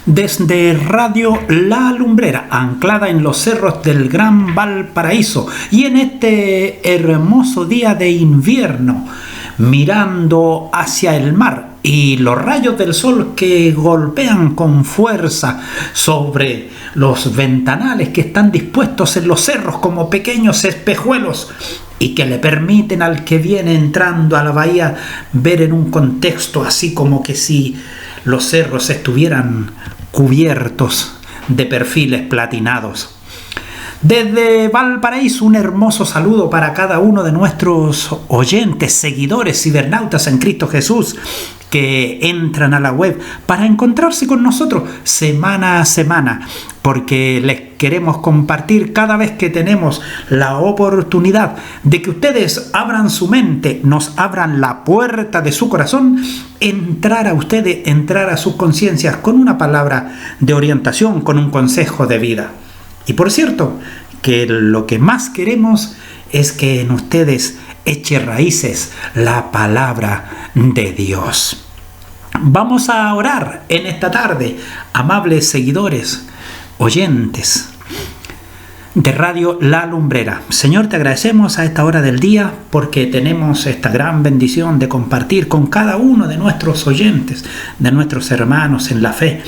desde Radio La Lumbrera, anclada en los cerros del Gran Valparaíso, y en este hermoso día de invierno, mirando hacia el mar y los rayos del sol que golpean con fuerza sobre los ventanales que están dispuestos en los cerros como pequeños espejuelos y que le permiten al que viene entrando a la bahía ver en un contexto así como que si los cerros estuvieran cubiertos de perfiles platinados. Desde Valparaíso, un hermoso saludo para cada uno de nuestros oyentes, seguidores, cibernautas en Cristo Jesús, que entran a la web para encontrarse con nosotros semana a semana, porque les queremos compartir cada vez que tenemos la oportunidad de que ustedes abran su mente, nos abran la puerta de su corazón, entrar a sus conciencias con una palabra de orientación, con un consejo de vida. Y por cierto, que lo que más queremos es que en ustedes eche raíces la palabra de Dios. Vamos a orar en esta tarde, amables seguidores, oyentes de Radio La Lumbrera. Señor, te agradecemos a esta hora del día porque tenemos esta gran bendición de compartir con cada uno de nuestros oyentes, de nuestros hermanos en la fe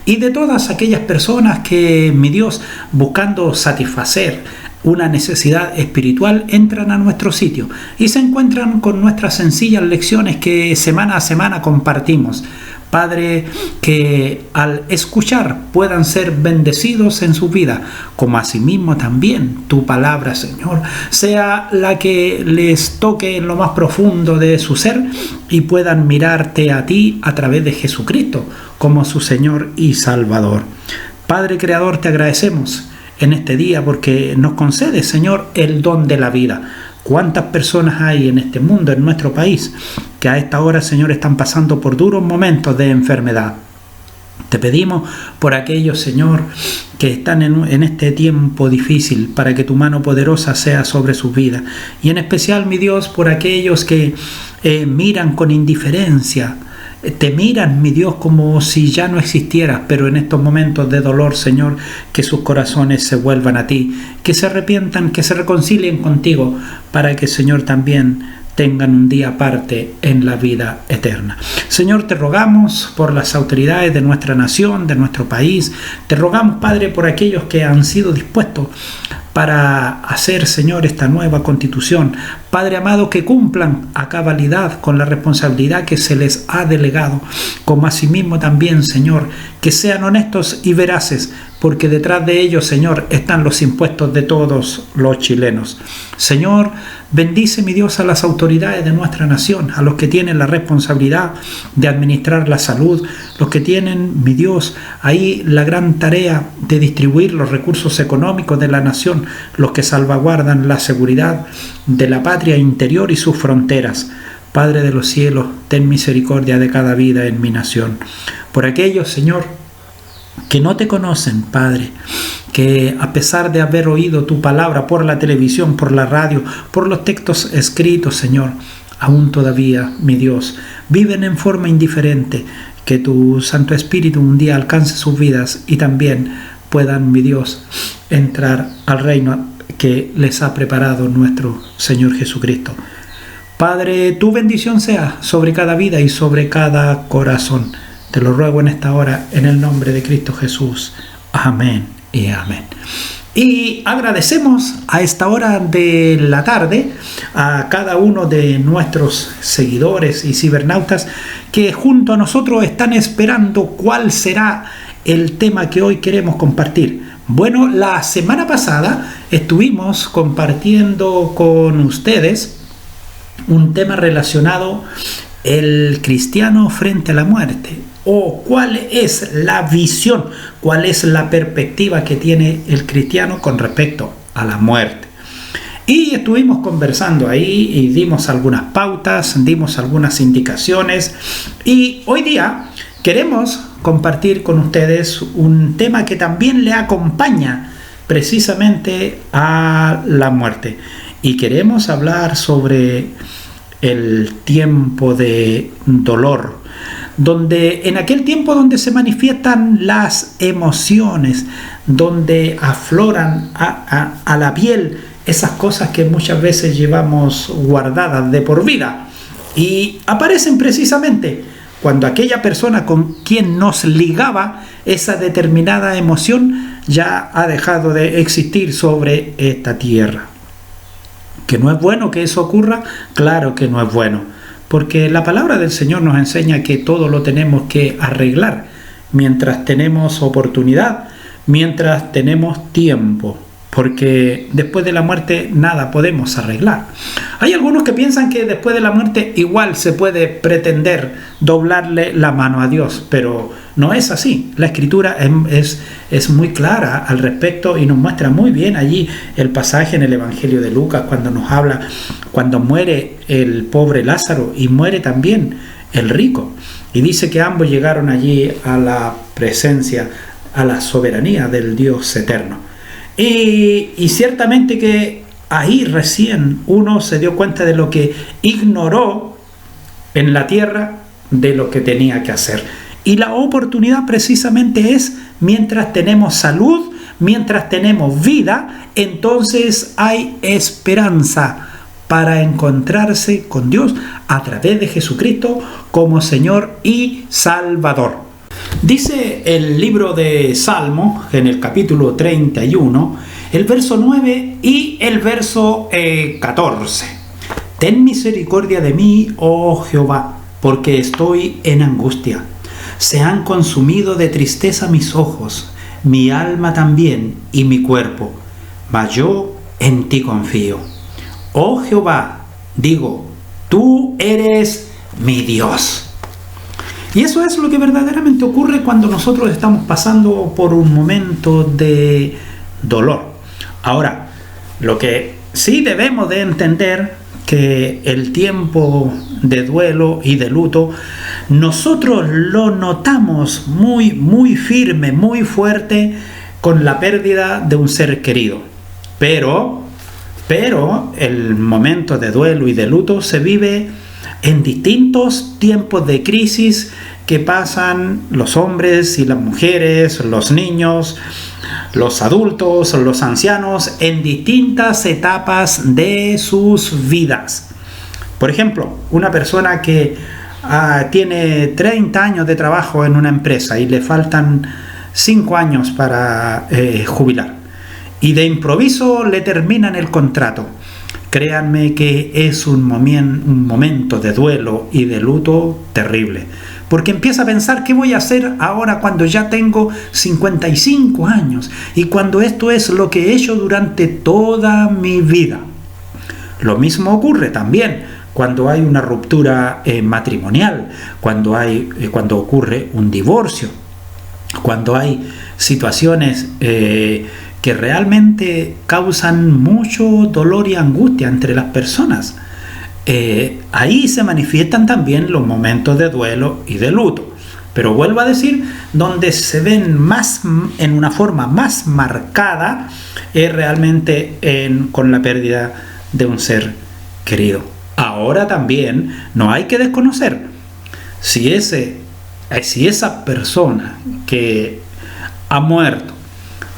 y de todas aquellas personas que, mi Dios, buscando satisfacer una necesidad espiritual, entran a nuestro sitio y se encuentran con nuestras sencillas lecciones que semana a semana compartimos. Padre, que al escuchar puedan ser bendecidos en su vida, como asimismo también tu palabra, Señor, sea la que les toque en lo más profundo de su ser y puedan mirarte a ti a través de Jesucristo como su Señor y Salvador. Padre Creador, te agradecemos en este día porque nos concedes, Señor, el don de la vida. ¿Cuántas personas hay en este mundo, en nuestro país, que a esta hora, Señor, están pasando por duros momentos de enfermedad? Te pedimos por aquellos, Señor, que están en este tiempo difícil, para que tu mano poderosa sea sobre sus vidas. Y en especial, mi Dios, por aquellos que miran con indiferencia, te miran, mi Dios, como si ya no existieras, pero en estos momentos de dolor, Señor, que sus corazones se vuelvan a ti, que se arrepientan, que se reconcilien contigo, para que, Señor, también tengan un día aparte en la vida eterna. Señor, te rogamos por las autoridades de nuestra nación, de nuestro país. Te rogamos, Padre, por aquellos que han sido dispuestos para hacer, Señor, esta nueva constitución. Padre amado, que cumplan a cabalidad con la responsabilidad que se les ha delegado, como asimismo también, Señor, que sean honestos y veraces, porque detrás de ellos, Señor, están los impuestos de todos los chilenos. Señor, bendice, mi Dios, a las autoridades de nuestra nación, a los que tienen la responsabilidad de administrar la salud, los que tienen, mi Dios, ahí la gran tarea de distribuir los recursos económicos de la nación, los que salvaguardan la seguridad de la patria interior y sus fronteras. Padre de los cielos, ten misericordia de cada vida en mi nación. Por aquellos, Señor, que no te conocen, Padre, que a pesar de haber oído tu palabra por la televisión, por la radio, por los textos escritos, Señor, aún todavía, mi Dios, viven en forma indiferente. Que tu Santo Espíritu un día alcance sus vidas y también puedan, mi Dios, entrar al reino que les ha preparado nuestro Señor Jesucristo. Padre, tu bendición sea sobre cada vida y sobre cada corazón. Te lo ruego en esta hora, en el nombre de Cristo Jesús. Amén y amén. Y agradecemos a esta hora de la tarde a cada uno de nuestros seguidores y cibernautas que junto a nosotros están esperando cuál será el tema que hoy queremos compartir. Bueno, la semana pasada estuvimos compartiendo con ustedes un tema relacionado el cristiano frente a la muerte, o cuál es la visión, cuál es la perspectiva que tiene el cristiano con respecto a la muerte. Y estuvimos conversando ahí y dimos algunas pautas, dimos algunas indicaciones, y hoy día queremos compartir con ustedes un tema que también le acompaña precisamente a la muerte, y queremos hablar sobre el tiempo de dolor, donde en aquel tiempo donde se manifiestan las emociones, donde afloran a la piel esas cosas que muchas veces llevamos guardadas de por vida, y aparecen precisamente cuando aquella persona con quien nos ligaba esa determinada emoción ya ha dejado de existir sobre esta tierra. ¿Que no es bueno que eso ocurra? Claro que no es bueno, porque la palabra del Señor nos enseña que todo lo tenemos que arreglar mientras tenemos oportunidad, mientras tenemos tiempo, porque después de la muerte nada podemos arreglar. Hay algunos que piensan que después de la muerte igual se puede pretender doblarle la mano a Dios, pero no es así. La Escritura es muy clara al respecto y nos muestra muy bien allí el pasaje en el Evangelio de Lucas cuando nos habla, cuando muere el pobre Lázaro y muere también el rico. Y dice que ambos llegaron allí a la presencia, a la soberanía del Dios eterno. Y ciertamente que ahí recién uno se dio cuenta de lo que ignoró en la tierra, de lo que tenía que hacer. Y la oportunidad precisamente es mientras tenemos salud, mientras tenemos vida, entonces hay esperanza para encontrarse con Dios a través de Jesucristo como Señor y Salvador. Dice el libro de Salmos, en el capítulo 31, el verso 9 y el verso 14. Ten misericordia de mí, oh Jehová, porque estoy en angustia. Se han consumido de tristeza mis ojos, mi alma también y mi cuerpo, mas yo en ti confío. Oh Jehová, digo, tú eres mi Dios. Y eso es lo que verdaderamente ocurre cuando nosotros estamos pasando por un momento de dolor. Ahora, lo que sí debemos de entender que el tiempo de duelo y de luto, nosotros lo notamos muy firme, muy fuerte con la pérdida de un ser querido. Pero el momento de duelo y de luto se vive en distintos tiempos de crisis que pasan los hombres y las mujeres, los niños, los adultos, los ancianos, en distintas etapas de sus vidas. Por ejemplo, una persona que tiene 30 años de trabajo en una empresa y le faltan 5 años para jubilar, y de improviso le terminan el contrato. Créanme que es un momento de duelo y de luto terrible, porque empieza a pensar qué voy a hacer ahora cuando ya tengo 55 años y cuando esto es lo que he hecho durante toda mi vida. Lo mismo ocurre también cuando hay una ruptura matrimonial, cuando ocurre un divorcio, cuando hay situaciones que realmente causan mucho dolor y angustia entre las personas. Ahí se manifiestan también los momentos de duelo y de luto. Pero vuelvo a decir, donde se ven más en una forma más marcada es realmente con la pérdida de un ser querido. Ahora también no hay que desconocer si esa persona que ha muerto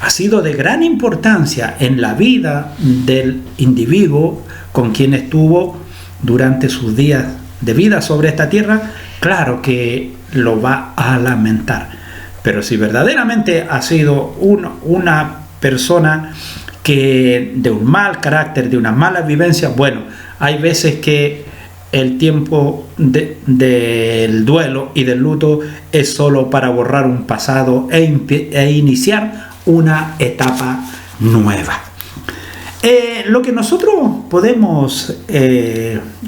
ha sido de gran importancia en la vida del individuo con quien estuvo durante sus días de vida sobre esta tierra, claro que lo va a lamentar. Pero si verdaderamente ha sido una persona que de un mal carácter, de una mala vivencia, bueno, hay veces que el tiempo del duelo y del luto es solo para borrar un pasado e iniciar una etapa nueva. Lo que nosotros podemos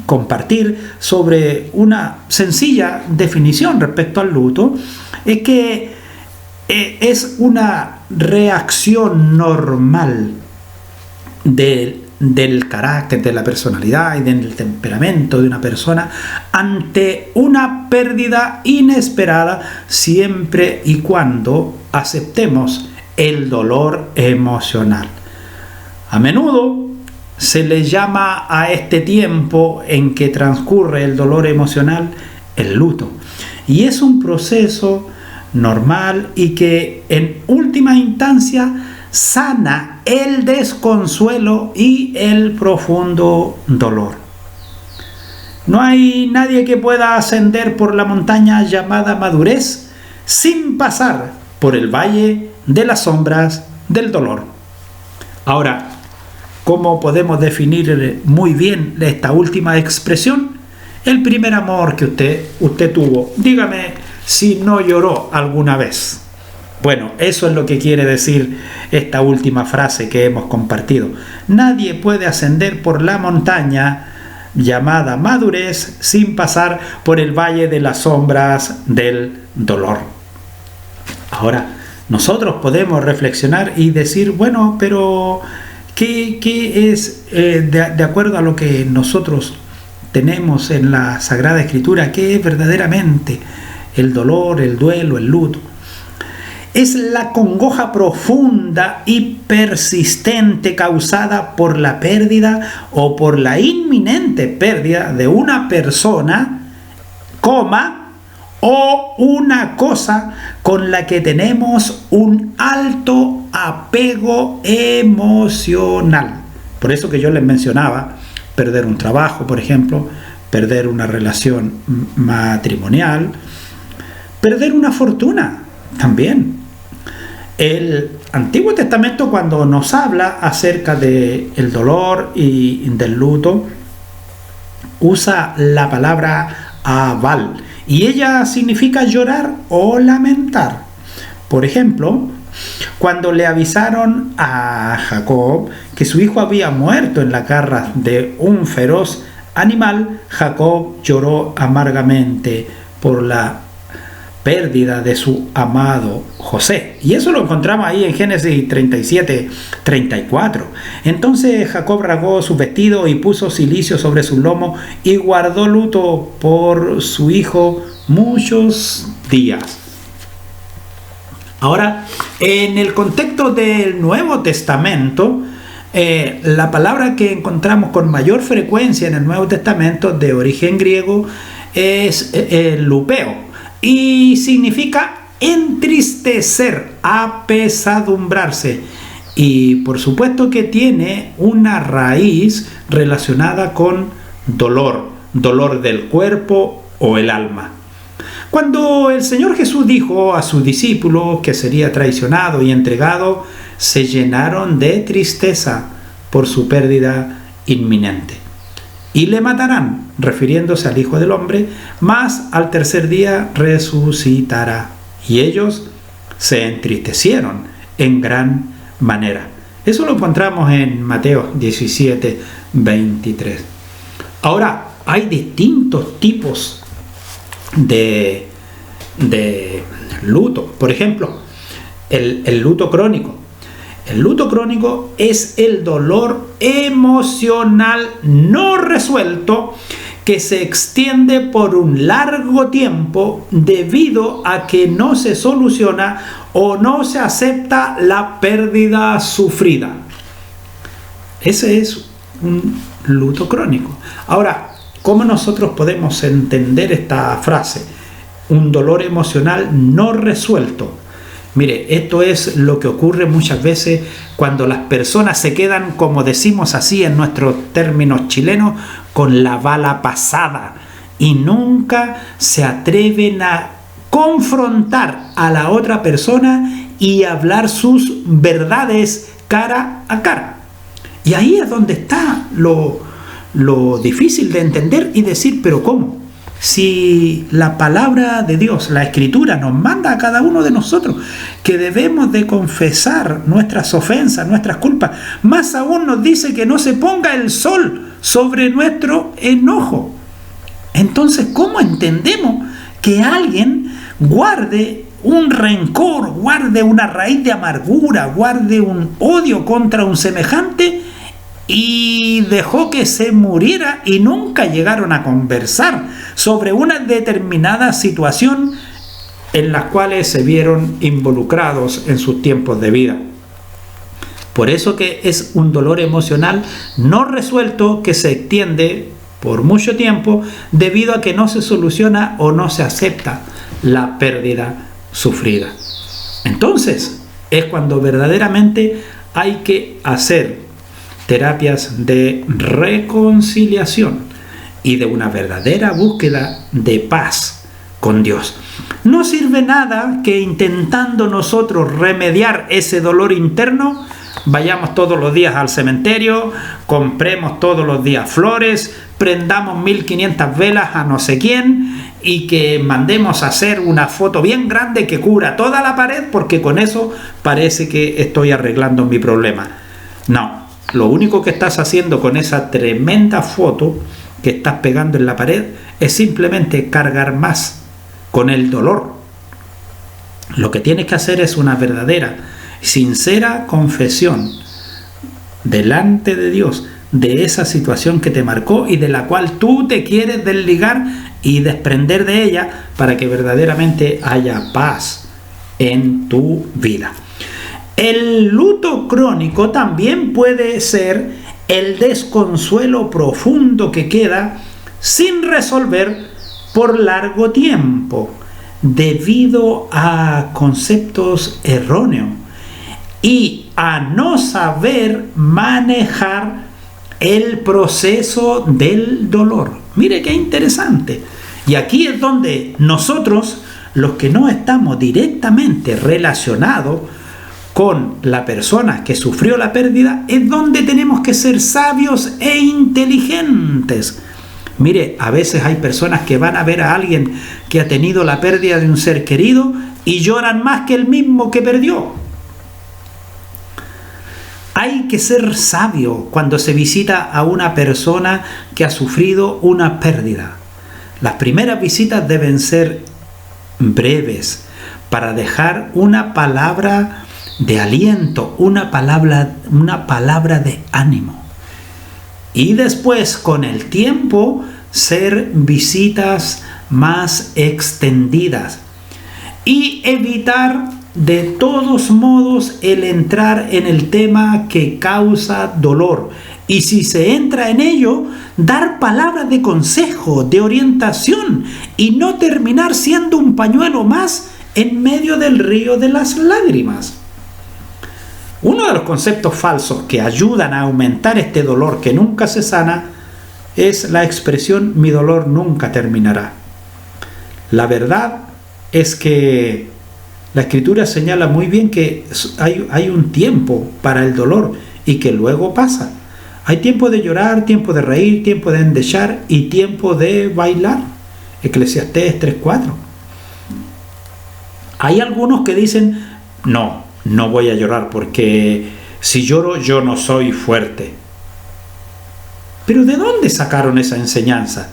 compartir sobre una sencilla definición respecto al luto es que es una reacción normal del carácter, de la personalidad y del temperamento de una persona ante una pérdida inesperada, siempre y cuando aceptemos el dolor emocional. A menudo se le llama a este tiempo en que transcurre el dolor emocional el luto. Y es un proceso normal y que en última instancia sana el desconsuelo y el profundo dolor. No hay nadie que pueda ascender por la montaña llamada madurez sin pasar por el valle de las sombras del dolor. Ahora, ¿cómo podemos definir muy bien esta última expresión? El primer amor que usted tuvo. Dígame si no lloró alguna vez. Bueno, eso es lo que quiere decir esta última frase que hemos compartido. Nadie puede ascender por la montaña llamada madurez sin pasar por el valle de las sombras del dolor. Ahora, nosotros podemos reflexionar y decir, bueno, pero ¿qué es, de acuerdo a lo que nosotros tenemos en la Sagrada Escritura, qué es verdaderamente el dolor, el duelo, el luto? Es la congoja profunda y persistente causada por la pérdida o por la inminente pérdida de una persona, o una cosa con la que tenemos un alto apego emocional. Por eso que yo les mencionaba, perder un trabajo, por ejemplo, perder una relación matrimonial, perder una fortuna también. El Antiguo Testamento, cuando nos habla acerca del dolor y del luto, usa la palabra aval, y ella significa llorar o lamentar. Por ejemplo, cuando le avisaron a Jacob que su hijo había muerto en la garra de un feroz animal, Jacob lloró amargamente por la pérdida de su amado José. Y eso lo encontramos ahí en Génesis 37-34. Entonces Jacob rasgó su vestido y puso cilicio sobre su lomo y guardó luto por su hijo muchos días. Ahora, en el contexto del Nuevo Testamento, la palabra que encontramos con mayor frecuencia en el Nuevo Testamento, de origen griego, es lupeo, y significa entristecer, apesadumbrarse, y por supuesto que tiene una raíz relacionada con dolor del cuerpo o el alma. Cuando el Señor Jesús dijo a sus discípulos que sería traicionado y entregado, se llenaron de tristeza por su pérdida inminente. Y le matarán, refiriéndose al Hijo del Hombre, mas al tercer día resucitará. Y ellos se entristecieron en gran manera. Eso lo encontramos en Mateo 17:23. Ahora, hay distintos tipos de luto. Por ejemplo, el luto crónico. El luto crónico es el dolor emocional no resuelto que se extiende por un largo tiempo debido a que no se soluciona o no se acepta la pérdida sufrida. Ese es un luto crónico. Ahora, ¿cómo nosotros podemos entender esta frase? Un dolor emocional no resuelto. Mire, esto es lo que ocurre muchas veces cuando las personas se quedan, como decimos así en nuestros términos chilenos, con la bala pasada y nunca se atreven a confrontar a la otra persona y hablar sus verdades cara a cara. Y ahí es donde está lo difícil de entender y decir, pero ¿cómo? Si la palabra de Dios, la Escritura, nos manda a cada uno de nosotros que debemos de confesar nuestras ofensas, nuestras culpas, más aún nos dice que no se ponga el sol sobre nuestro enojo. Entonces, ¿cómo entendemos que alguien guarde un rencor, guarde una raíz de amargura, guarde un odio contra un semejante y dejó que se muriera y nunca llegaron a conversar sobre una determinada situación en las cuales se vieron involucrados en sus tiempos de vida? Por eso que es un dolor emocional no resuelto que se extiende por mucho tiempo debido a que no se soluciona o no se acepta la pérdida sufrida. Entonces, es cuando verdaderamente hay que hacer terapias de reconciliación y de una verdadera búsqueda de paz con Dios. No sirve nada que intentando nosotros remediar ese dolor interno, vayamos todos los días al cementerio, compremos todos los días flores, prendamos 1500 velas a no sé quién y que mandemos a hacer una foto bien grande que cubra toda la pared porque con eso parece que estoy arreglando mi problema. No, lo único que estás haciendo con esa tremenda foto que estás pegando en la pared es simplemente cargar más con el dolor. Lo que tienes que hacer es una verdadera, sincera confesión delante de Dios de esa situación que te marcó y de la cual tú te quieres desligar y desprender de ella para que verdaderamente haya paz en tu vida. El luto crónico también puede ser el desconsuelo profundo que queda sin resolver por largo tiempo debido a conceptos erróneos y a no saber manejar el proceso del dolor. Mire qué interesante. Y aquí es donde nosotros, los que no estamos directamente relacionados con la persona que sufrió la pérdida, es donde tenemos que ser sabios e inteligentes. Mire, a veces hay personas que van a ver a alguien que ha tenido la pérdida de un ser querido y lloran más que el mismo que perdió. Hay que ser sabio cuando se visita a una persona que ha sufrido una pérdida. Las primeras visitas deben ser breves para dejar una palabra de aliento, una palabra de ánimo. Y después, con el tiempo, ser visitas más extendidas. Y evitar de todos modos el entrar en el tema que causa dolor. Y si se entra en ello, dar palabras de consejo, de orientación y no terminar siendo un pañuelo más en medio del río de las lágrimas. Uno de los conceptos falsos que ayudan a aumentar este dolor que nunca se sana es la expresión "mi dolor nunca terminará". La verdad es que la Escritura señala muy bien que hay un tiempo para el dolor y que luego pasa. Hay tiempo de llorar, tiempo de reír, tiempo de endechar y tiempo de bailar. Eclesiastés 3:4. Hay algunos que dicen, no voy a llorar porque si lloro yo no soy fuerte. ¿Pero de dónde sacaron esa enseñanza?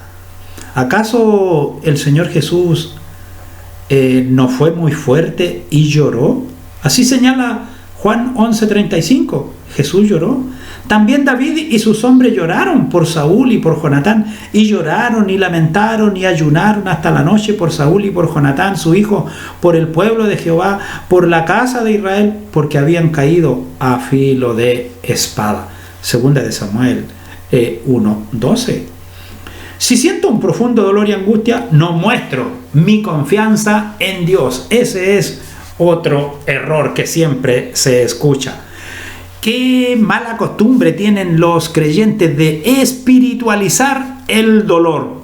¿Acaso el Señor Jesús no fue muy fuerte y lloró? Así señala Juan 11:35. Jesús lloró. También David y sus hombres lloraron por Saúl y por Jonatán, y lloraron y lamentaron y ayunaron hasta la noche por Saúl y por Jonatán, su hijo, por el pueblo de Jehová, por la casa de Israel, porque habían caído a filo de espada. Segunda de Samuel 1:12. Si siento un profundo dolor y angustia, no muestro mi confianza en Dios. Ese es otro error que siempre se escucha. Qué mala costumbre tienen los creyentes de espiritualizar el dolor.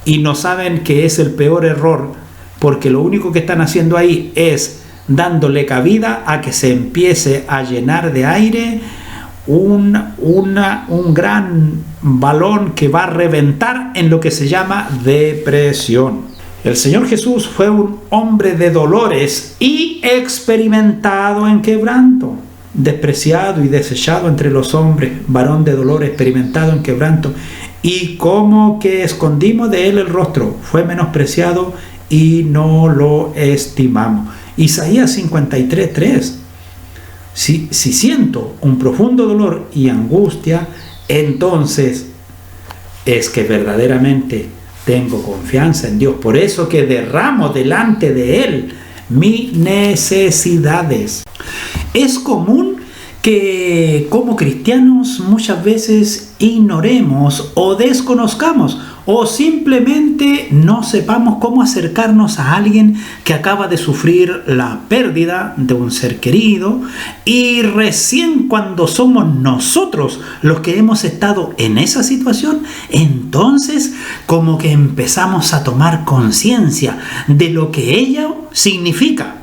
Y no saben que es el peor error, porque lo único que están haciendo ahí es dándole cabida a que se empiece a llenar de aire un gran balón que va a reventar en lo que se llama depresión. El Señor Jesús fue un hombre de dolores y experimentado en quebranto, despreciado y desechado entre los hombres, varón de dolor, experimentado en quebranto, y como que escondimos de él el rostro, fue menospreciado y no lo estimamos. Isaías 53:3. Si siento un profundo dolor y angustia, entonces es que verdaderamente tengo confianza en Dios. Por eso que derramo delante de Él mis necesidades. Es común que como cristianos muchas veces ignoremos o desconozcamos o simplemente no sepamos cómo acercarnos a alguien que acaba de sufrir la pérdida de un ser querido, y recién cuando somos nosotros los que hemos estado en esa situación, entonces como que empezamos a tomar conciencia de lo que ello significa.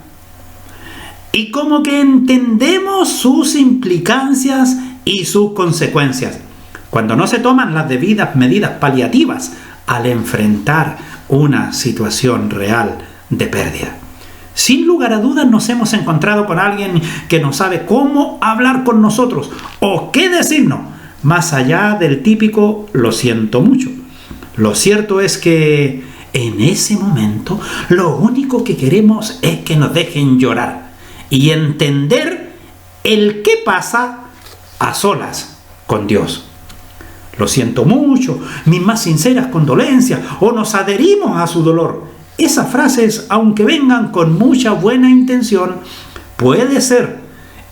Y como que entendemos sus implicancias y sus consecuencias, cuando no se toman las debidas medidas paliativas al enfrentar una situación real de pérdida. Sin lugar a dudas nos hemos encontrado con alguien que no sabe cómo hablar con nosotros o qué decirnos, más allá del típico "lo siento mucho". Lo cierto es que en ese momento lo único que queremos es que nos dejen llorar y entender el qué pasa a solas con Dios. Lo siento mucho, mis más sinceras condolencias, o nos adherimos a su dolor. Esas frases, aunque vengan con mucha buena intención, puede ser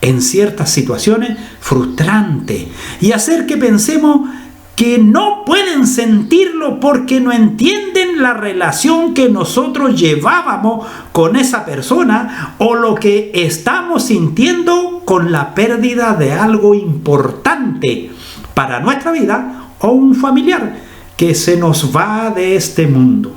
en ciertas situaciones frustrante y hacer que pensemos que no pueden sentirlo porque no entienden la relación que nosotros llevábamos con esa persona o lo que estamos sintiendo con la pérdida de algo importante para nuestra vida o un familiar que se nos va de este mundo.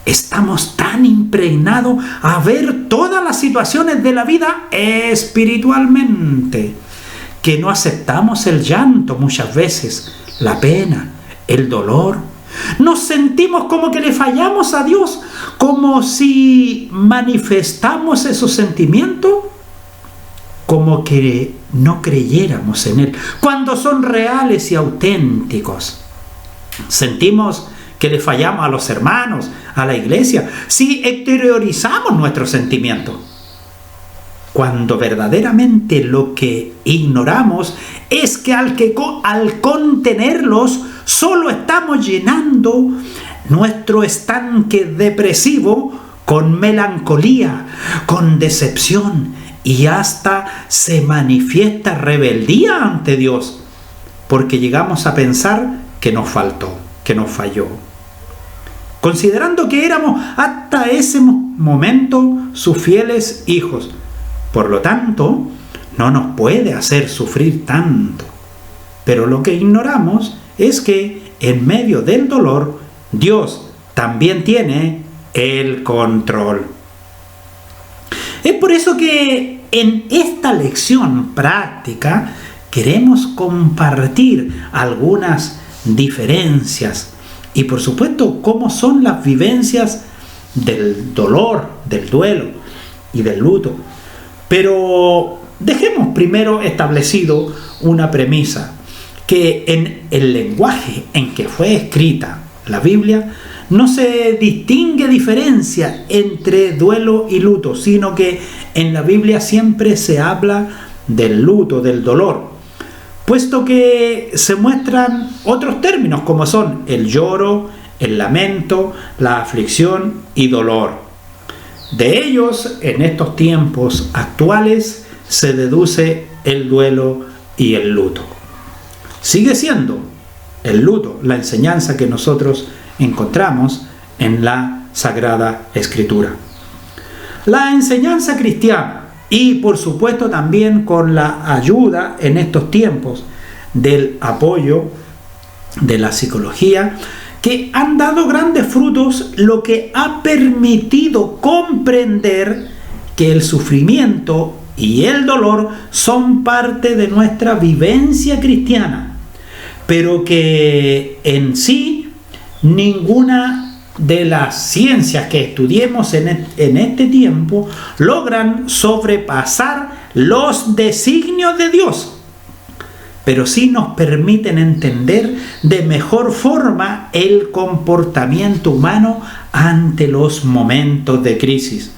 Estamos tan impregnados a ver todas las situaciones de la vida espiritualmente que no aceptamos el llanto muchas veces, la pena, el dolor. Nos sentimos como que le fallamos a Dios, como si manifestamos esos sentimientos, como que no creyéramos en Él, cuando son reales y auténticos. Sentimos que le fallamos a los hermanos, a la iglesia, si exteriorizamos nuestros sentimientos, cuando verdaderamente lo que ignoramos es que al contenerlos solo estamos llenando nuestro estanque depresivo con melancolía, con decepción, y hasta se manifiesta rebeldía ante Dios, porque llegamos a pensar que nos faltó, que nos falló, considerando que éramos hasta ese momento sus fieles hijos. Por lo tanto, no nos puede hacer sufrir tanto. Pero lo que ignoramos es que en medio del dolor, Dios también tiene el control. Es por eso que en esta lección práctica queremos compartir algunas diferencias y, por supuesto, cómo son las vivencias del dolor, del duelo y del luto. Pero dejemos primero establecido una premisa, que en el lenguaje en que fue escrita la Biblia no se distingue diferencia entre duelo y luto, sino que en la Biblia siempre se habla del luto, del dolor, puesto que se muestran otros términos como son el lloro, el lamento, la aflicción y dolor. De ellos, en estos tiempos actuales, se deduce el duelo y el luto. Sigue siendo el luto la enseñanza que nosotros encontramos en la Sagrada Escritura. La enseñanza cristiana, y por supuesto también con la ayuda en estos tiempos del apoyo de la psicología, que han dado grandes frutos, lo que ha permitido comprender que el sufrimiento y el dolor son parte de nuestra vivencia cristiana, pero que en sí ninguna de las ciencias que estudiemos en este tiempo logran sobrepasar los designios de Dios, pero sí nos permiten entender de mejor forma el comportamiento humano ante los momentos de crisis,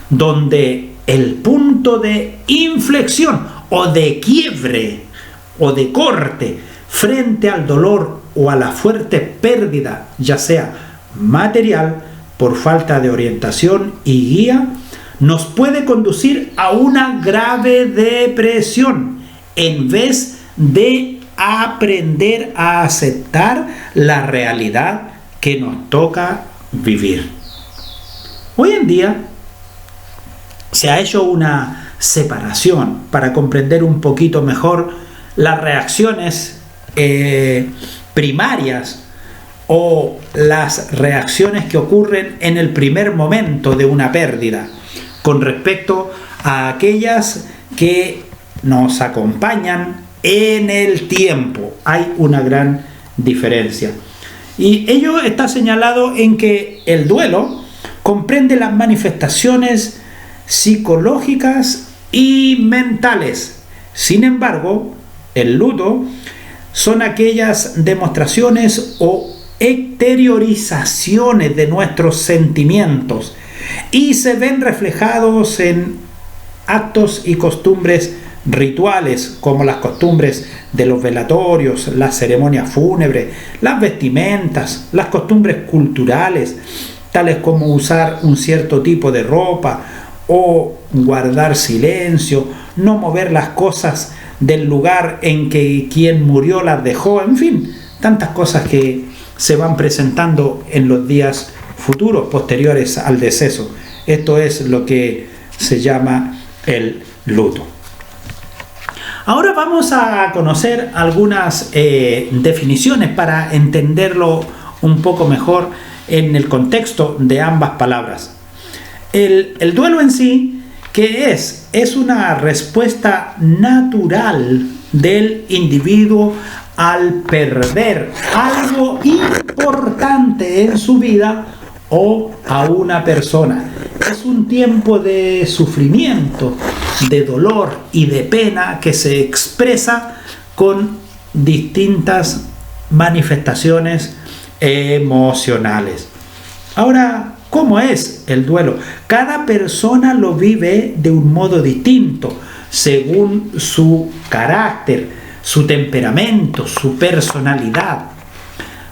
donde el punto de inflexión o de quiebre o de corte frente al dolor o a la fuerte pérdida, ya sea material, por falta de orientación y guía, nos puede conducir a una grave depresión en vez de aprender a aceptar la realidad que nos toca vivir. Hoy en día se ha hecho una separación para comprender un poquito mejor las reacciones primarias o las reacciones que ocurren en el primer momento de una pérdida con respecto a aquellas que nos acompañan en el tiempo. Hay una gran diferencia. Y ello está señalado en que el duelo comprende las manifestaciones psicológicas y mentales. Sin embargo, el luto son aquellas demostraciones o exteriorizaciones de nuestros sentimientos y se ven reflejados en actos y costumbres rituales, como las costumbres de los velatorios, las ceremonias fúnebres, las vestimentas, las costumbres culturales, tales como usar un cierto tipo de ropa o guardar silencio, no mover las cosas del lugar en que quien murió las dejó, en fin, tantas cosas que se van presentando en los días futuros, posteriores al deceso. Esto es lo que se llama el luto. Ahora vamos a conocer algunas definiciones para entenderlo un poco mejor en el contexto de ambas palabras. El duelo en sí, ¿qué es? Es una respuesta natural del individuo al perder algo importante en su vida o a una persona. Es un tiempo de sufrimiento, de dolor y de pena que se expresa con distintas manifestaciones emocionales. Ahora, ¿cómo es el duelo? Cada persona lo vive de un modo distinto, según su carácter, su temperamento, su personalidad.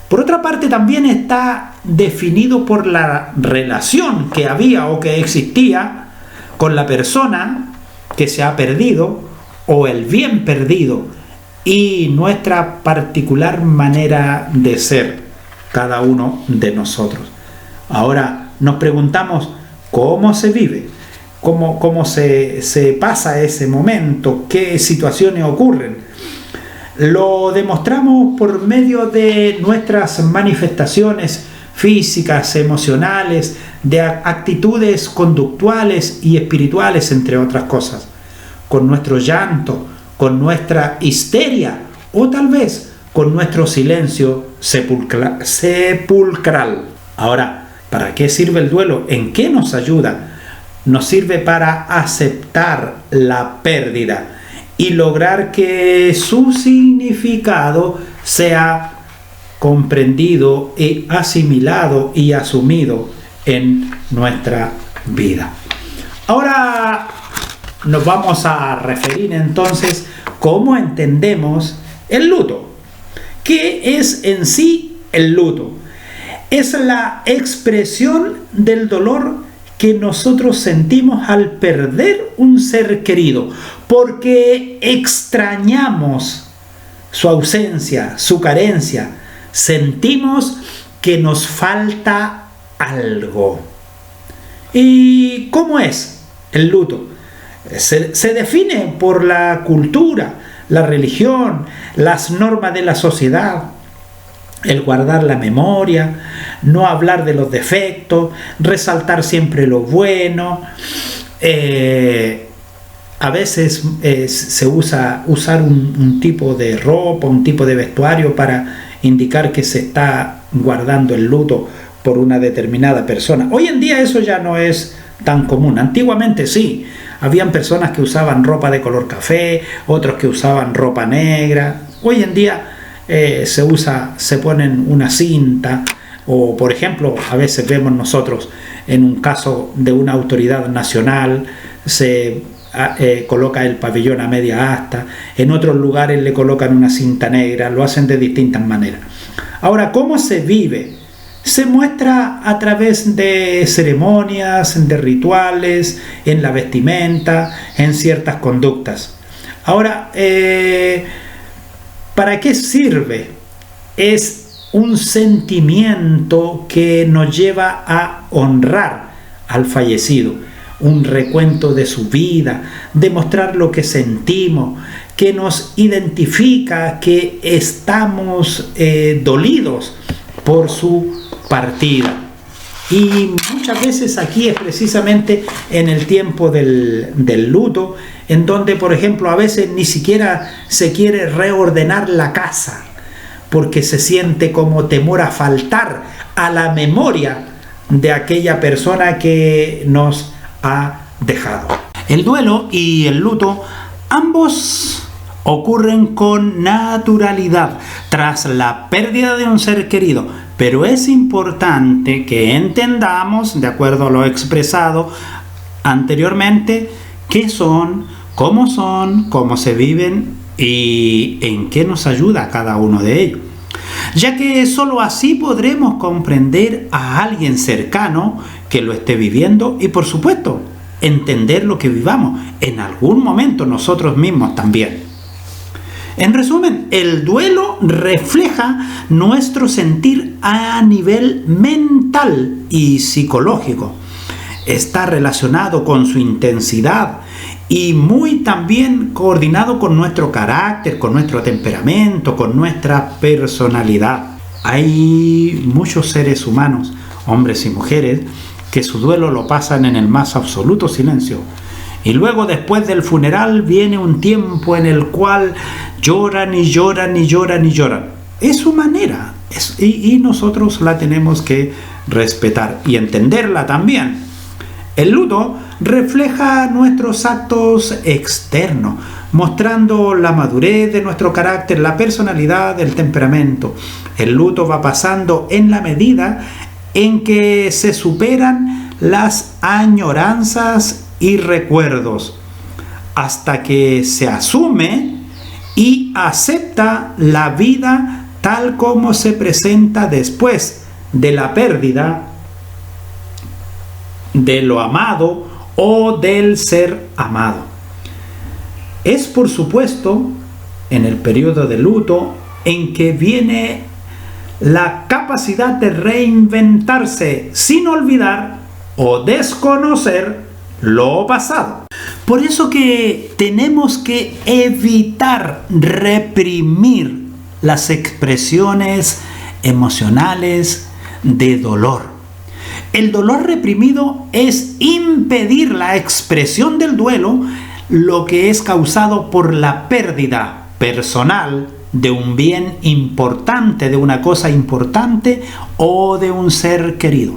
Por otra parte, también está definido por la relación que había o que existía con la persona que se ha perdido o el bien perdido y nuestra particular manera de ser, cada uno de nosotros. Ahora nos preguntamos cómo se vive, cómo se pasa ese momento, qué situaciones ocurren. Lo demostramos por medio de nuestras manifestaciones físicas, emocionales, de actitudes conductuales y espirituales, entre otras cosas, con nuestro llanto, con nuestra histeria o tal vez con nuestro silencio sepulcral. Ahora, ¿para qué sirve el duelo? ¿En qué nos ayuda? Nos sirve para aceptar la pérdida y lograr que su significado sea comprendido y asimilado y asumido en nuestra vida. Ahora nos vamos a referir entonces cómo entendemos el luto. ¿Qué es en sí el luto? Es la expresión del dolor que nosotros sentimos al perder un ser querido, porque extrañamos su ausencia, su carencia, sentimos que nos falta algo. ¿Y cómo es el luto? Se define por la cultura, la religión, las normas de la sociedad. El guardar la memoria, no hablar de los defectos, resaltar siempre lo bueno. A veces se usa usar un tipo de ropa, un tipo de vestuario para indicar que se está guardando el luto por una determinada persona. Hoy en día eso ya no es tan común. Antiguamente sí, habían personas que usaban ropa de color café, otros que usaban ropa negra. Hoy en día se ponen una cinta, o por ejemplo a veces vemos nosotros en un caso de una autoridad nacional se coloca el pabellón a media asta, en otros lugares le colocan una cinta negra, lo hacen de distintas maneras. Ahora, ¿cómo se vive? Se muestra a través de ceremonias, de rituales, en la vestimenta, en ciertas conductas. Ahora, ¿Para qué sirve? Es un sentimiento que nos lleva a honrar al fallecido, un recuento de su vida, demostrar lo que sentimos, que nos identifica que estamos dolidos por su partida. Y muchas veces aquí es precisamente en el tiempo del luto, en donde, por ejemplo, a veces ni siquiera se quiere reordenar la casa, porque se siente como temor a faltar a la memoria de aquella persona que nos ha dejado. El duelo y el luto, ambos ocurren con naturalidad tras la pérdida de un ser querido, pero es importante que entendamos, de acuerdo a lo expresado anteriormente, qué son, cómo se viven y en qué nos ayuda cada uno de ellos. Ya que sólo así podremos comprender a alguien cercano que lo esté viviendo y, por supuesto, entender lo que vivamos en algún momento nosotros mismos también. En resumen, el duelo refleja nuestro sentir a nivel mental y psicológico. Está relacionado con su intensidad y muy también coordinado con nuestro carácter, con nuestro temperamento, con nuestra personalidad. Hay muchos seres humanos, hombres y mujeres, que su duelo lo pasan en el más absoluto silencio. Y luego, después del funeral, viene un tiempo en el cual lloran y lloran y lloran y lloran. Es su manera, y nosotros la tenemos que respetar y entenderla también. El luto refleja nuestros actos externos, mostrando la madurez de nuestro carácter, la personalidad, el temperamento. El luto va pasando en la medida en que se superan las añoranzas y recuerdos, hasta que se asume y acepta la vida tal como se presenta después de la pérdida de lo amado o del ser amado. Es, por supuesto, en el periodo de luto en que viene la capacidad de reinventarse sin olvidar o desconocer lo pasado. Por eso que tenemos que evitar reprimir las expresiones emocionales de dolor. El dolor reprimido es impedir la expresión del duelo, lo que es causado por la pérdida personal de un bien importante, de una cosa importante o de un ser querido.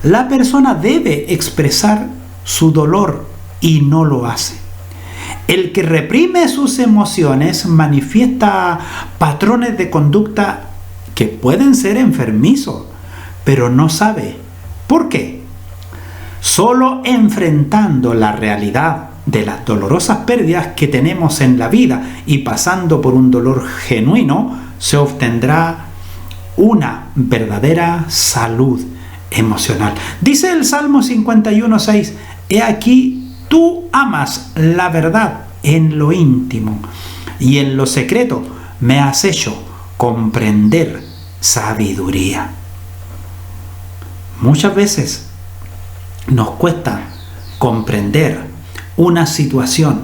La persona debe expresar su dolor y no lo hace. El que reprime sus emociones manifiesta patrones de conducta que pueden ser enfermizos, pero no sabe por qué. Solo enfrentando la realidad de las dolorosas pérdidas que tenemos en la vida y pasando por un dolor genuino, se obtendrá una verdadera salud emocional. Dice el Salmo 51:6: He aquí, tú amas la verdad en lo íntimo, y en lo secreto me has hecho comprender sabiduría. Muchas veces nos cuesta comprender una situación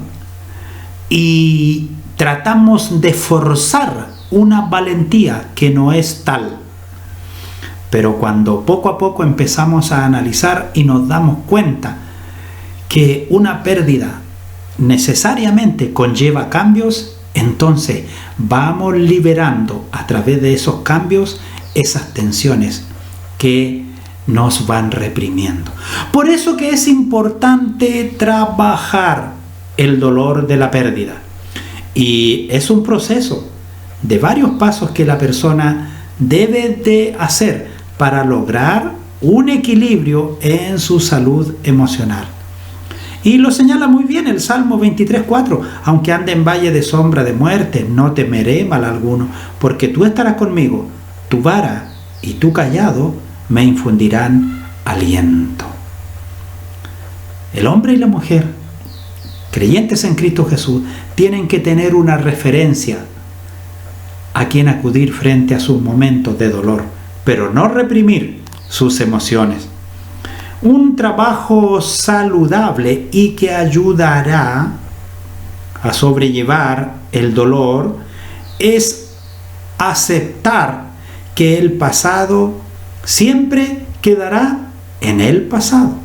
y tratamos de forzar una valentía que no es tal. Pero cuando poco a poco empezamos a analizar y nos damos cuenta que una pérdida necesariamente conlleva cambios, entonces vamos liberando a través de esos cambios esas tensiones que nos van reprimiendo. Por eso que es importante trabajar el dolor de la pérdida. Y es un proceso de varios pasos que la persona debe de hacer para lograr un equilibrio en su salud emocional. Y lo señala muy bien el Salmo 23:4: aunque ande en valle de sombra de muerte, no temeré mal alguno, porque tú estarás conmigo, tu vara y tu cayado me infundirán aliento. El hombre y la mujer, creyentes en Cristo Jesús, tienen que tener una referencia a quien acudir frente a sus momentos de dolor, pero no reprimir sus emociones. Un trabajo saludable y que ayudará a sobrellevar el dolor es aceptar que el pasado siempre quedará en el pasado.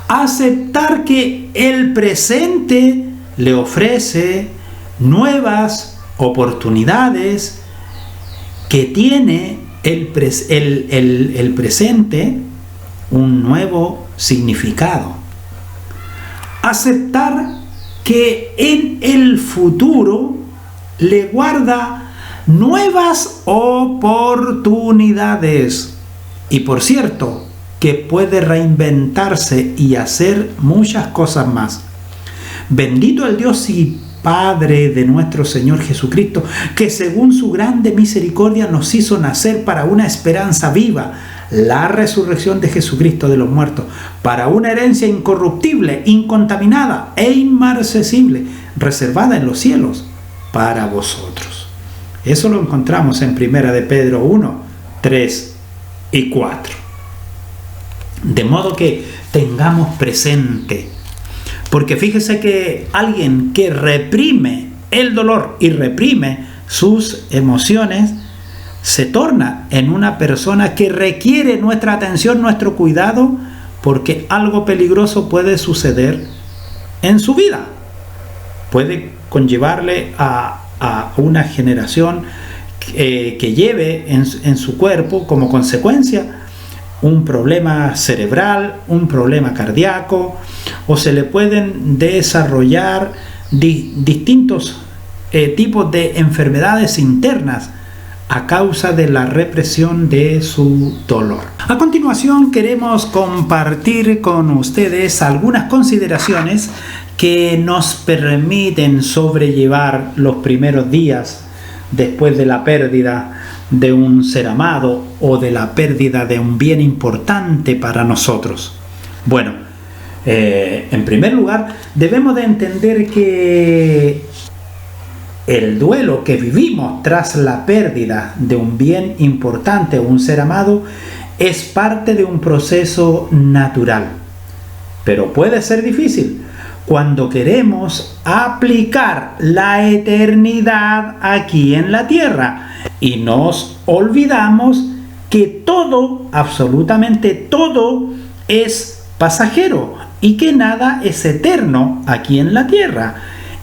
Aceptar que el presente le ofrece nuevas oportunidades, que tiene el presente un nuevo significado. Aceptar que en el futuro le guarda nuevas oportunidades. Y por cierto, que puede reinventarse y hacer muchas cosas más. Bendito el Dios y Padre de nuestro Señor Jesucristo, que según su grande misericordia nos hizo nacer para una esperanza viva, la resurrección de Jesucristo de los muertos, para una herencia incorruptible, incontaminada e inmarcesible, reservada en los cielos para vosotros. Eso lo encontramos en 1 de Pedro 1, 3 y 4. De modo que tengamos presente, porque fíjese que alguien que reprime el dolor y reprime sus emociones, se torna en una persona que requiere nuestra atención, nuestro cuidado, porque algo peligroso puede suceder en su vida. Puede conllevarle a una generación que lleve en su cuerpo como consecuencia un problema cerebral, un problema cardíaco, o se le pueden desarrollar distintos tipos de enfermedades internas a causa de la represión de su dolor. A continuación queremos compartir con ustedes algunas consideraciones que nos permiten sobrellevar los primeros días después de la pérdida de un ser amado o de la pérdida de un bien importante para nosotros. Bueno, en primer lugar, debemos de entender que el duelo que vivimos tras la pérdida de un bien importante o un ser amado es parte de un proceso natural, pero puede ser difícil cuando queremos aplicar la eternidad aquí en la tierra y nos olvidamos que todo, absolutamente todo, es pasajero y que nada es eterno aquí en la tierra,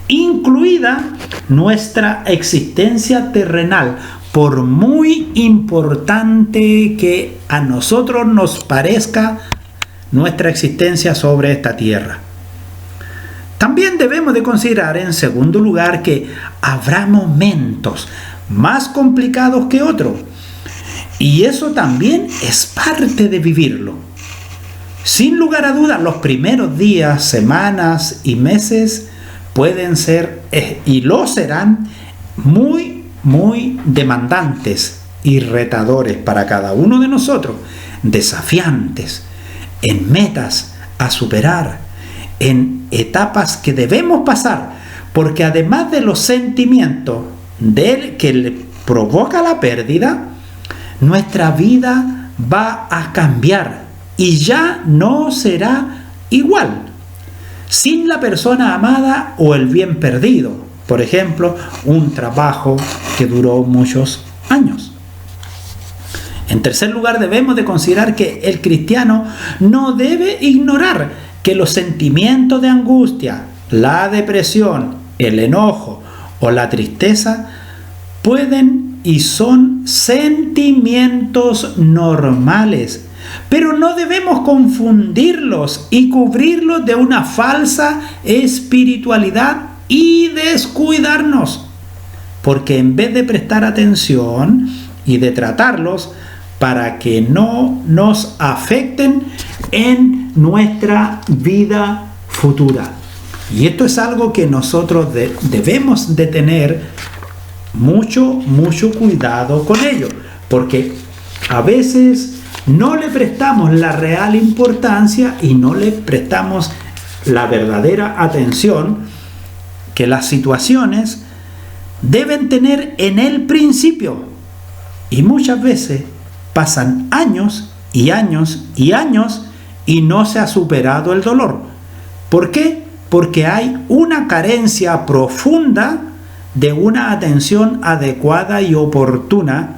incluida nuestra existencia terrenal, por muy importante que a nosotros nos parezca nuestra existencia sobre esta tierra. También debemos de considerar, en segundo lugar, que habrá momentos más complicados que otros, y eso también es parte de vivirlo. Sin lugar a dudas, los primeros días, semanas y meses pueden ser y lo serán muy demandantes y retadores para cada uno de nosotros, desafiantes, en metas a superar, en etapas que debemos pasar, porque además de los sentimientos que le provoca la pérdida, nuestra vida va a cambiar y ya no será igual sin la persona amada o el bien perdido. Por ejemplo, un trabajo que duró muchos años. En tercer lugar, debemos de considerar que el cristiano no debe ignorar que los sentimientos de angustia, la depresión, el enojo o la tristeza pueden y son sentimientos normales, pero no debemos confundirlos y cubrirlos de una falsa espiritualidad y descuidarnos, porque en vez de prestar atención y de tratarlos para que no nos afecten en nuestra vida futura. Y esto es algo que nosotros debemos de tener mucho cuidado con ello, porque a veces no le prestamos la real importancia y no le prestamos la verdadera atención que las situaciones deben tener en el principio. Y muchas veces pasan años y años y años y no se ha superado el dolor. ¿Por qué? Porque hay una carencia profunda de una atención adecuada y oportuna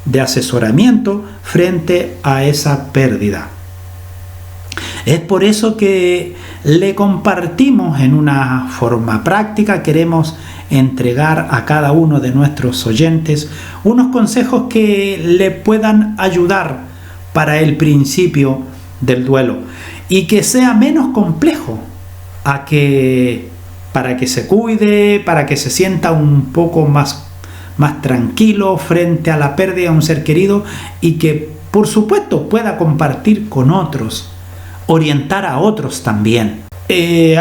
de asesoramiento frente a esa pérdida. Es por eso que le compartimos en una forma práctica, queremos entregar a cada uno de nuestros oyentes unos consejos que le puedan ayudar para el principio del duelo y que sea menos complejo para que se cuide, para que se sienta un poco más tranquilo frente a la pérdida de un ser querido y que por supuesto pueda compartir con otros, orientar a otros también.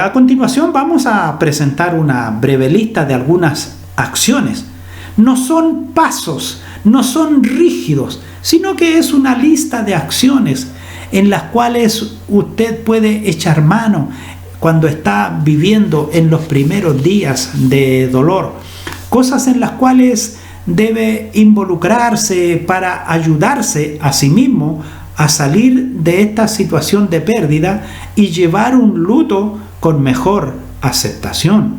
A continuación vamos a presentar una breve lista de algunas acciones. No son pasos, no son rígidos, sino que es una lista de acciones en las cuales usted puede echar mano cuando está viviendo en los primeros días de dolor. Cosas en las cuales debe involucrarse para ayudarse a sí mismo a salir de esta situación de pérdida y llevar un luto con mejor aceptación.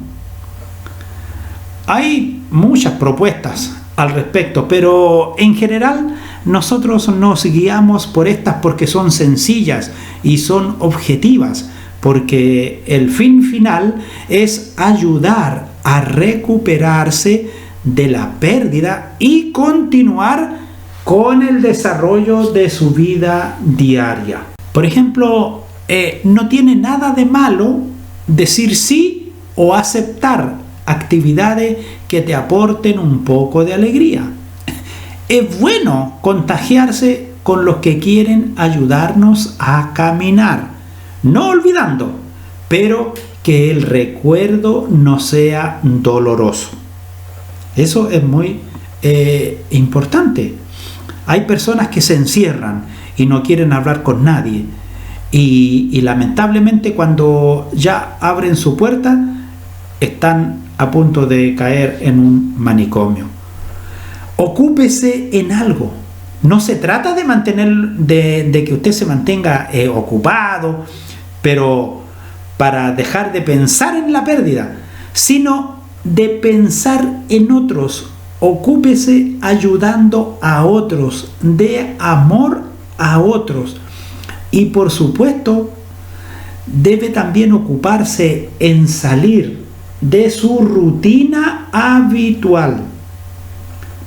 Hay muchas propuestas al respecto, pero en general nosotros nos guiamos por estas porque son sencillas y son objetivas, porque el fin final es ayudar a recuperarse de la pérdida y continuar con el desarrollo de su vida diaria. Por ejemplo, no tiene nada de malo decir sí o aceptar actividades que te aporten un poco de alegría. Es bueno contagiarse con los que quieren ayudarnos a caminar, no olvidando, pero que el recuerdo no sea doloroso. Eso es muy importante. Hay personas que se encierran y no quieren hablar con nadie y lamentablemente cuando ya abren su puerta están a punto de caer en un manicomio. Ocúpese en algo. No se trata de que usted se mantenga ocupado, pero para dejar de pensar en la pérdida, sino de pensar en otros. Ocúpese ayudando a otros, de amor a otros. Y por supuesto, debe también ocuparse en salir de su rutina habitual.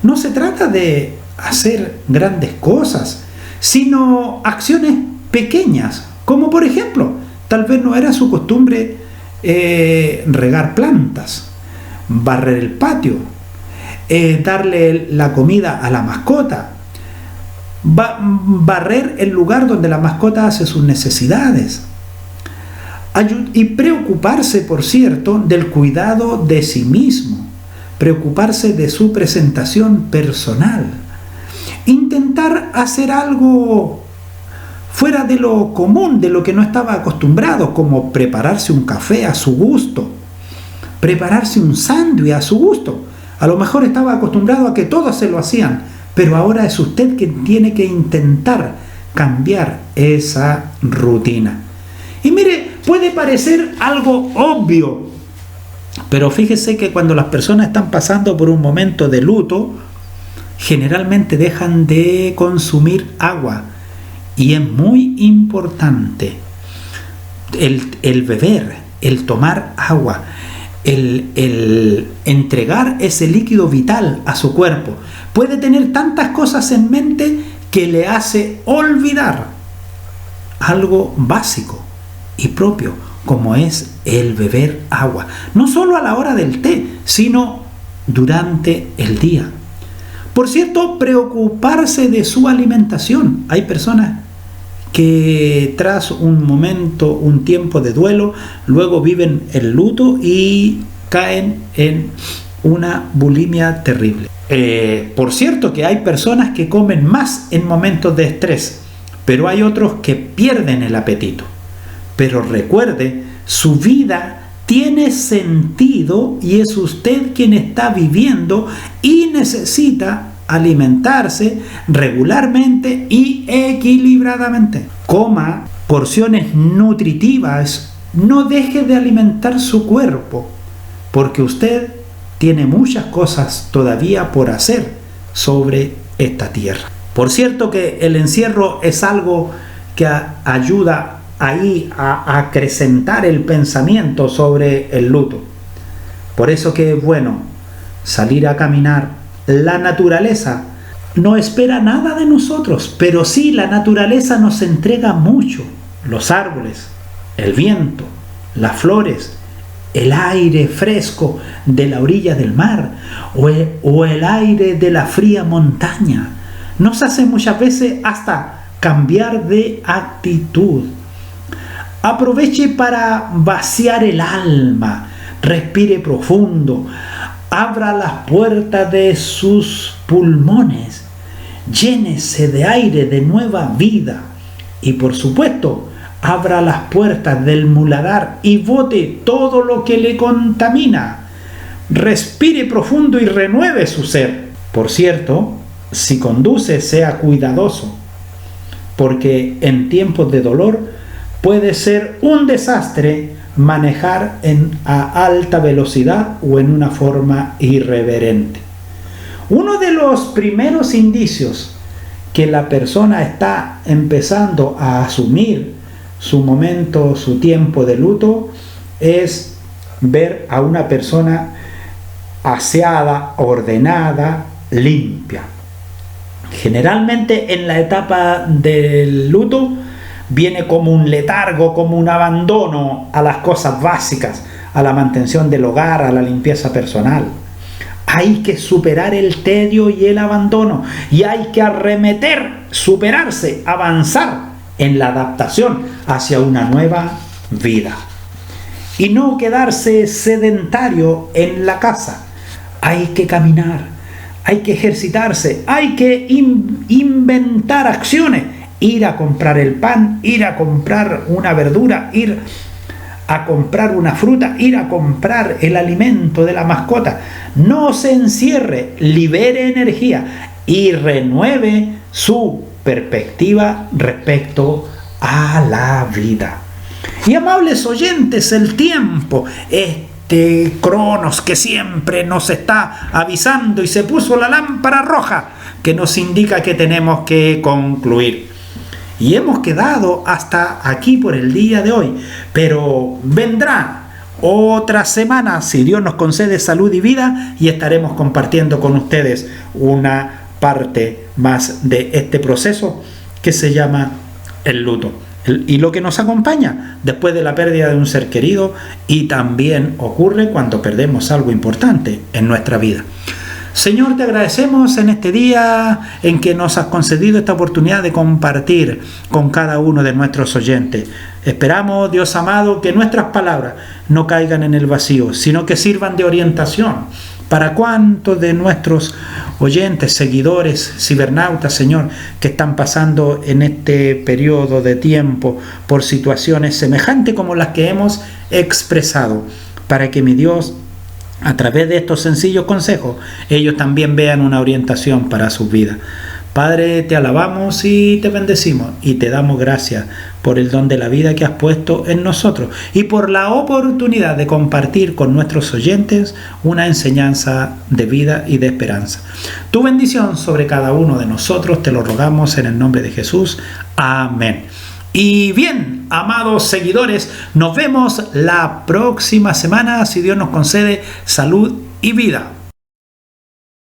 No se trata de hacer grandes cosas, sino acciones pequeñas, como por ejemplo, tal vez no era su costumbre regar plantas, barrer el patio, darle la comida a la mascota, barrer el lugar donde la mascota hace sus necesidades y preocuparse, por cierto, del cuidado de sí mismo, preocuparse de su presentación personal, intentar hacer algo fuera de lo común, de lo que no estaba acostumbrado, como prepararse un café a su gusto, prepararse un sándwich a su gusto. A lo mejor estaba acostumbrado a que todos se lo hacían, pero ahora es usted quien tiene que intentar cambiar esa rutina. Y mire, puede parecer algo obvio, pero fíjese que cuando las personas están pasando por un momento de luto, generalmente dejan de consumir agua. Y es muy importante el beber, el tomar agua, el entregar ese líquido vital a su cuerpo. Puede tener tantas cosas en mente que le hace olvidar algo básico y propio, como es el beber agua. No solo a la hora del té, sino durante el día. Por cierto, preocuparse de su alimentación. Hay personas que tras un tiempo de duelo, luego viven el luto y caen en una bulimia terrible. Por cierto que hay personas que comen más en momentos de estrés, pero hay otros que pierden el apetito. Pero recuerde, su vida tiene sentido y es usted quien está viviendo y necesita alimentarse regularmente y equilibradamente. Coma porciones nutritivas, no deje de alimentar su cuerpo, porque usted tiene muchas cosas todavía por hacer sobre esta tierra. Por cierto que el encierro es algo que ayuda ahí a acrecentar el pensamiento sobre el luto. Por eso que es bueno salir a caminar. La naturaleza no espera nada de nosotros, pero sí la naturaleza nos entrega mucho. Los árboles, el viento, las flores, el aire fresco de la orilla del mar o el aire de la fría montaña nos hace muchas veces hasta cambiar de actitud. Aproveche para vaciar el alma, respire profundo, abra las puertas de sus pulmones, llénese de aire de nueva vida y por supuesto abra las puertas del muladar y bote todo lo que le contamina. Respire profundo y renueve su ser. Por cierto, si conduce, sea cuidadoso, porque en tiempos de dolor puede ser un desastre manejar a alta velocidad o en una forma irreverente. Uno de los primeros indicios que la persona está empezando a asumir su momento, su tiempo de luto, es ver a una persona aseada, ordenada, limpia. Generalmente en la etapa del luto viene como un letargo, como un abandono a las cosas básicas, a la mantención del hogar, a la limpieza personal. Hay que superar el tedio y el abandono y hay que arremeter, superarse, avanzar en la adaptación hacia una nueva vida. Y no quedarse sedentario en la casa. Hay que caminar, hay que ejercitarse, hay que inventar acciones. Ir a comprar el pan, ir a comprar una verdura, ir a comprar una fruta, ir a comprar el alimento de la mascota. No se encierre, libere energía y renueve su perspectiva respecto a la vida. Y amables oyentes, el tiempo, Cronos que siempre nos está avisando y se puso la lámpara roja que nos indica que tenemos que concluir. Y hemos quedado hasta aquí por el día de hoy, pero vendrá otra semana, si Dios nos concede salud y vida, y estaremos compartiendo con ustedes una parte más de este proceso que se llama el luto. Y lo que nos acompaña después de la pérdida de un ser querido, y también ocurre cuando perdemos algo importante en nuestra vida. Señor, te agradecemos en este día en que nos has concedido esta oportunidad de compartir con cada uno de nuestros oyentes. Esperamos, Dios amado, que nuestras palabras no caigan en el vacío, sino que sirvan de orientación para cuantos de nuestros oyentes, seguidores, cibernautas, Señor, que están pasando en este periodo de tiempo por situaciones semejantes como las que hemos expresado, para que mi Dios, a través de estos sencillos consejos, ellos también vean una orientación para su vida. Padre, te alabamos y te bendecimos y te damos gracias por el don de la vida que has puesto en nosotros y por la oportunidad de compartir con nuestros oyentes una enseñanza de vida y de esperanza. Tu bendición sobre cada uno de nosotros te lo rogamos en el nombre de Jesús. Amén. Y bien, amados seguidores, nos vemos la próxima semana, si Dios nos concede salud y vida.